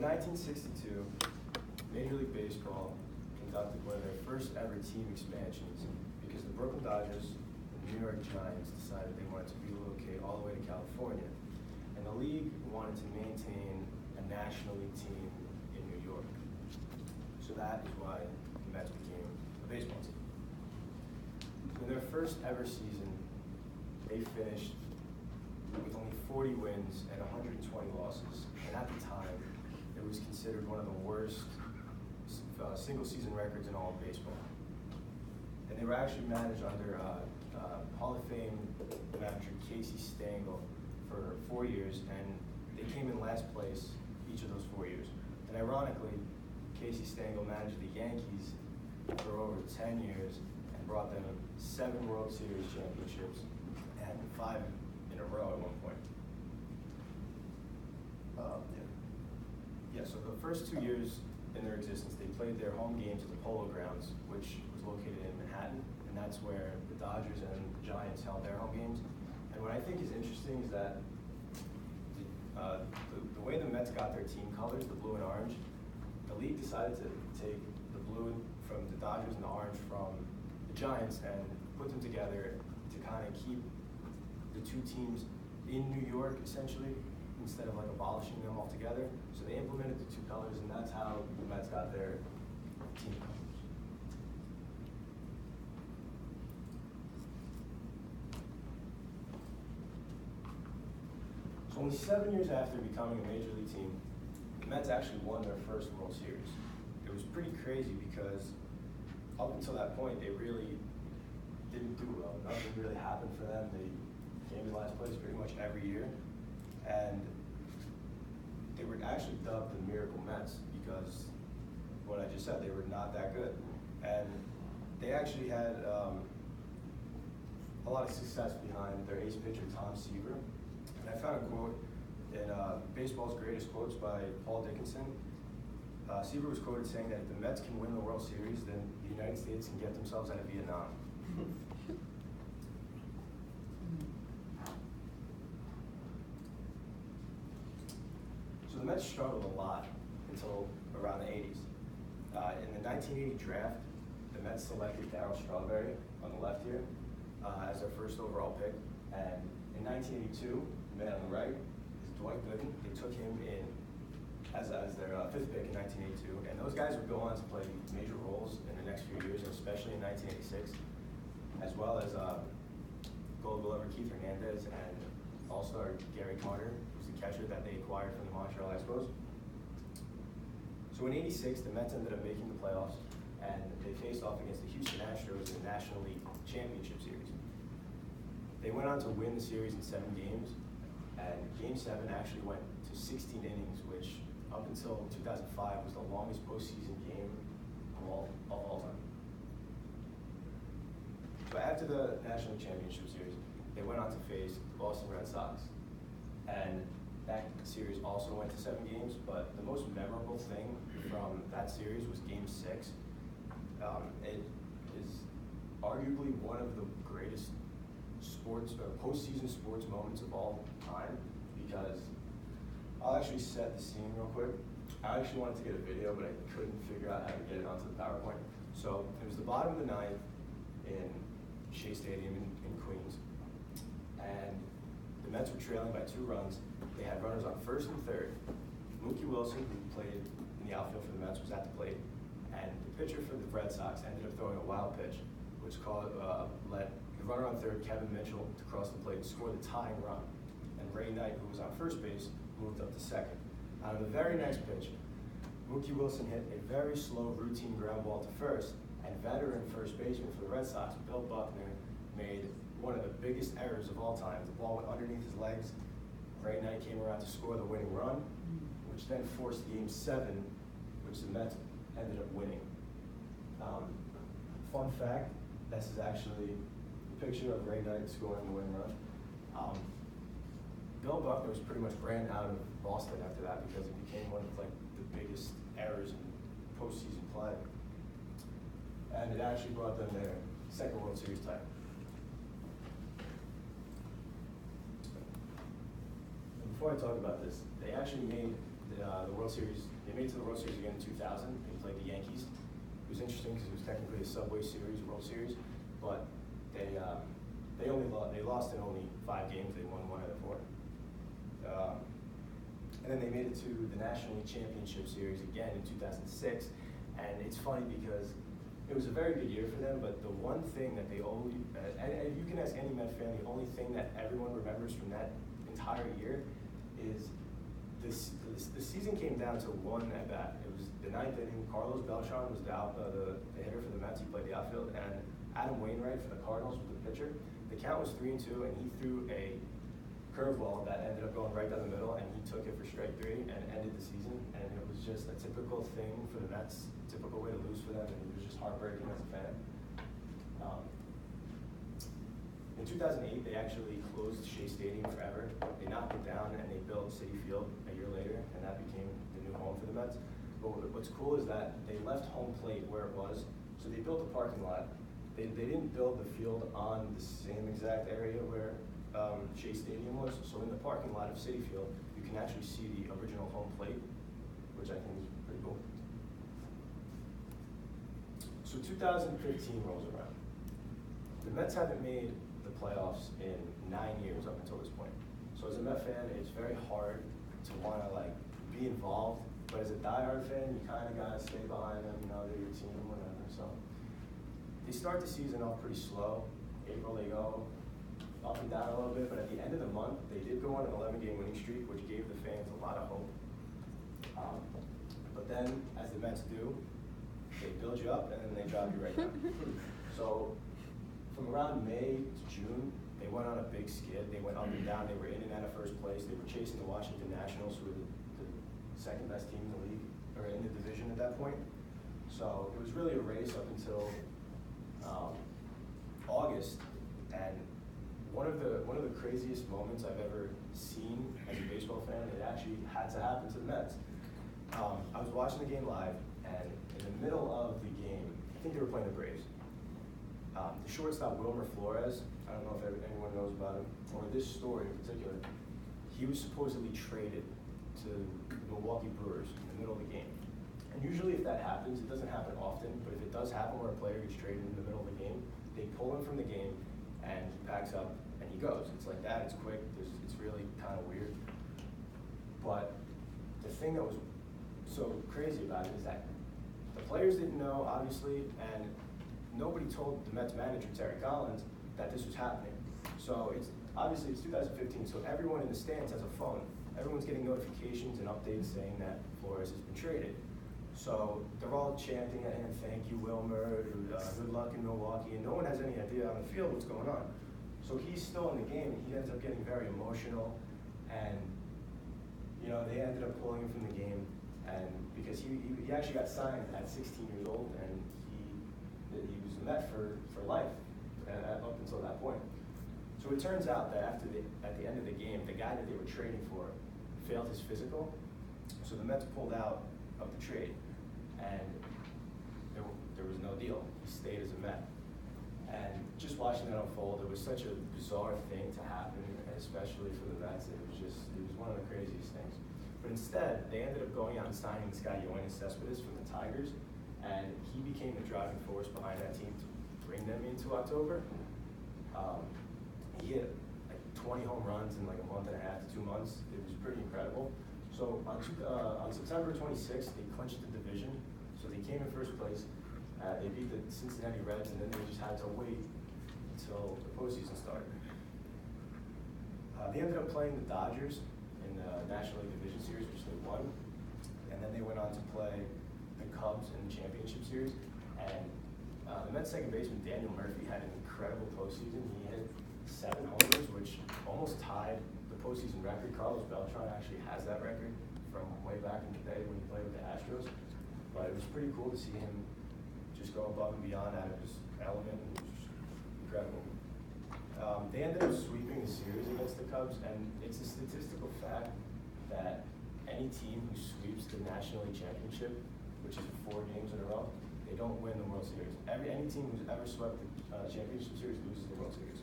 in 1962, Major League Baseball conducted one of their first ever team expansions because the Brooklyn Dodgers and the New York Giants decided they wanted to relocate all the way to California. And the league wanted to maintain a National League team in New York. So that is why the Mets became a baseball team. In their first ever season, they finished with only 40 wins and 120 losses. And at the time, it was considered one of the worst single-season records in all of baseball. And they were actually managed under Hall of Fame manager Casey Stengel for 4 years, and they came in last place each of those 4 years. And ironically, Casey Stengel managed the Yankees for over 10 years and brought them 7 World Series championships and 5 in a row at one point. So the first 2 years in their existence, they played their home games at the Polo Grounds, which was located in Manhattan, and that's where the Dodgers and the Giants held their home games. And what I think is interesting is that the way the Mets got their team colors, the blue and orange, the league decided to take the blue from the Dodgers and the orange from the Giants and put them together to kind of keep the two teams in New York, essentially, instead of like abolishing them altogether. So they implemented the 2 colors, and that's how the Mets got their team colors. So only 7 years after becoming a major league team, the Mets actually won their first World Series. It was pretty crazy because up until that point, they really didn't do well. Nothing really happened for them. They came in last place pretty much every year. And they were actually dubbed the Miracle Mets because what I just said, they were not that good. And they actually had a lot of success behind their ace pitcher, Tom Seaver. And I found a quote in Baseball's Greatest Quotes by Paul Dickinson. Seaver was quoted saying that if the Mets can win the World Series, then the United States can get themselves out of Vietnam. So the Mets struggled a lot until around the 80s. In the 1980 draft, the Mets selected Darryl Strawberry on the left here as their first overall pick. And in 1982, the man on the right is Dwight Gooden. They took him in as their 5th pick in 1982. And those guys would go on to play major roles in the next few years, and especially in 1986, as well as Gold Glover Keith Hernandez and All-Star Gary Carter, who's the catcher that they acquired from the Montreal Expos. So in '86, the Mets ended up making the playoffs, and they faced off against the Houston Astros in the National League Championship Series. They went on to win the series in 7 games, and Game 7 actually went to 16 innings, which up until 2005 was the longest postseason game of all time. So after the National League Championship Series, they went on to face the Boston Red Sox. And that series also went to 7 games, but the most memorable thing from that series was Game 6. It is arguably one of the greatest postseason sports moments of all time, because I'll actually set the scene real quick. I actually wanted to get a video, but I couldn't figure out how to get it onto the PowerPoint. So it was the bottom of the 9th in Shea Stadium in Queens, and the Mets were trailing by 2 runs. They had runners on 1st and 3rd. Mookie Wilson, who played in the outfield for the Mets, was at the plate, and the pitcher for the Red Sox ended up throwing a wild pitch, which let the runner on 3rd, Kevin Mitchell, to cross the plate and score the tying run. And Ray Knight, who was on first base, moved up to 2nd. On the very next pitch, Mookie Wilson hit a very slow routine ground ball to 1st, and veteran first baseman for the Red Sox, Bill Buckner, made one of the biggest errors of all time. The ball went underneath his legs. Ray Knight came around to score the winning run, which then forced Game 7, which the Mets ended up winning. Fun fact, this is actually a picture of Ray Knight scoring the winning run. Bill Buckner was pretty much ran out of Boston after that because it became one of the biggest errors in postseason play. And it actually brought them their 2nd World Series title. And before I talk about this, they actually made the World World Series. They made it to the World Series again in 2000. They played the Yankees. It was interesting because it was technically a Subway Series, World Series, but they lost in only 5 games. They won 1 out of 4. And then they made it to the National League Championship Series again in 2006. And it's funny because it was a very good year for them, but the one thing that they always, and you can ask any Met fan, the only thing that everyone remembers from that entire year is the season came down to 1 at bat. It was the 9th inning. Carlos Beltran was the hitter for the Mets. He played the outfield, and Adam Wainwright for the Cardinals was the pitcher. The count was 3-2, and he threw a curveball that ended up going right down the middle, and he took it for strike 3 and ended the season. And it was just a typical thing for the Mets, typical way to lose for them, and it was just heartbreaking as a fan. In 2008, they actually closed Shea Stadium forever. They knocked it down and they built Citi Field a year later, and that became the new home for the Mets. But what's cool is that they left home plate where it was, so they built a parking lot. They didn't build the field on the same exact area where Shea Stadium was. So in the parking lot of Citi Field, you can actually see the original home plate, which I think is pretty cool. So 2015 rolls around. The Mets haven't made the playoffs in 9 years up until this point. So as a Met fan, it's very hard to want to be involved, but as a diehard fan, you kind of got to stay behind them, they're your team, whatever. So they start the season off pretty slow. April, they go up and down a little bit, but at the end of the month, they did go on an 11-game winning streak, which gave the fans a lot of hope. But then, as the Mets do, they build you up and then they drop you right down. So from around May to June, they went on a big skid. They went up and down. They were in and out of first place. They were chasing the Washington Nationals, who were the second best team in the league, or in the division at that point. So it was really a race up until August, and one of the craziest moments I've ever seen as a baseball fan, it actually had to happen to the Mets. I was watching the game live, and in the middle of the game, I think they were playing the Braves. The shortstop, Wilmer Flores, I don't know if anyone knows about him, or this story in particular, he was supposedly traded to the Milwaukee Brewers in the middle of the game. And usually if that happens, it doesn't happen often, but if it does happen where a player gets traded in the middle of the game, they pull him from the game, and he packs up, and he goes. It's like that, it's quick, it's really kind of weird. But the thing that was so crazy about it is that the players didn't know, obviously, and nobody told the Mets manager, Terry Collins, that this was happening. So it's 2015, so everyone in the stands has a phone. Everyone's getting notifications and updates saying that Flores has been traded. So they're all chanting at him, "Thank you, Wilmer, good luck in Milwaukee," and no one has any idea on the field what's going on. So he's still in the game, and he ends up getting very emotional, and they ended up pulling him from the game, and because he actually got signed at 16 years old, and he was a Met for life up until that point. So it turns out that at the end of the game, the guy that they were trading for failed his physical, so the Mets pulled out of the trade, and there was no deal. He stayed as a Met. And just watching that unfold, it was such a bizarre thing to happen, especially for the Mets. It was one of the craziest things. But instead, they ended up going out and signing this guy, Yoenis Cespedes, from the Tigers, and he became the driving force behind that team to bring them into October. He hit 20 home runs in a month and a half to 2 months. It was pretty incredible. So on September 26th, they clinched the division. So they came in first place. They beat the Cincinnati Reds, and then they just had to wait until the postseason started. They ended up playing the Dodgers in the National League Division Series, which they won. And then they went on to play the Cubs in the Championship Series. And the Mets second baseman, Daniel Murphy, had an incredible postseason. He hit 7 homers, which almost tied the postseason record. Carlos Beltran actually has that record from way back in the day when he played with the Astros. But it was pretty cool to see him just go above and beyond out of his element, and it was just incredible. They ended up sweeping the series against the Cubs, and it's a statistical fact that any team who sweeps the National League Championship, which is 4 games in a row, they don't win the World Series. Any team who's ever swept the championship series loses the World Series.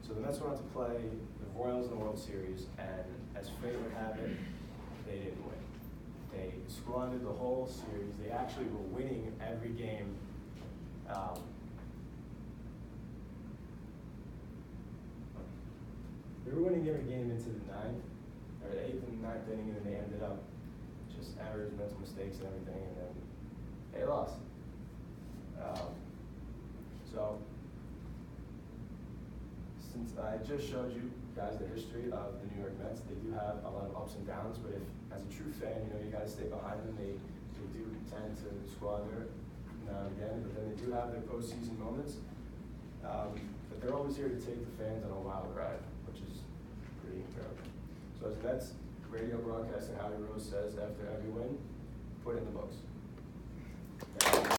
So the Mets went on to play the Royals in the World Series, and as fate would have it, they didn't win. squandered the whole series. They actually were winning every game. They were winning every game into the eighth and ninth inning, and then they ended up just errors, mental mistakes, and everything, and then they lost. So, since I just showed you guys the history of the New York Mets, they do have a lot of ups and downs, but if, as a true fan, you gotta stay behind them. They do tend to squander now and again, but then they do have their postseason moments. But they're always here to take the fans on a wild ride, which is pretty incredible. So as Mets radio broadcaster Howie Rose says after every win, put it in the books.